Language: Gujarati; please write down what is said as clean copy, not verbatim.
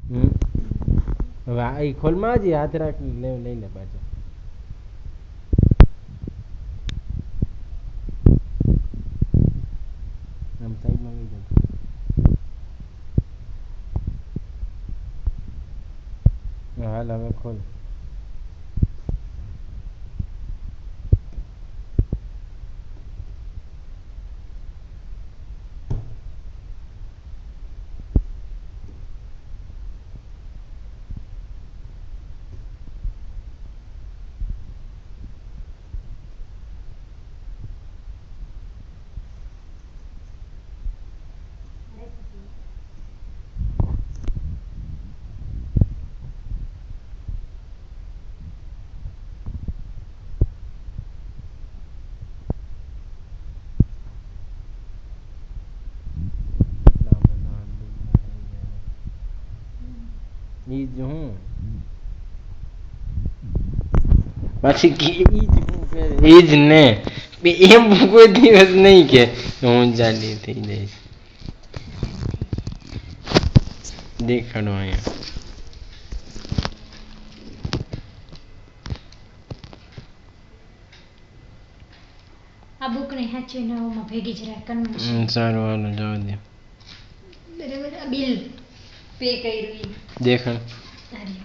હવે આ ઈ ખોલમાં જ હાથ રાખી લઈ લે પાછો. આમ સાઈડમાં લઈ જજો. હાલ હવે ખોલ. ઈ જ હું પછી ઈ જ ને એમ કોઈ દિવસ નહીં કે હું જાડી થઈ જઈશ. દેખાડો અહીંયા. આ બુક ને સાચી નવમાં ભેગી જ રાખ કન્વેન્શન. સારું હાલો જવા દે. બરાબર. આ બિલ પે કર્યું દેખાડ. સારી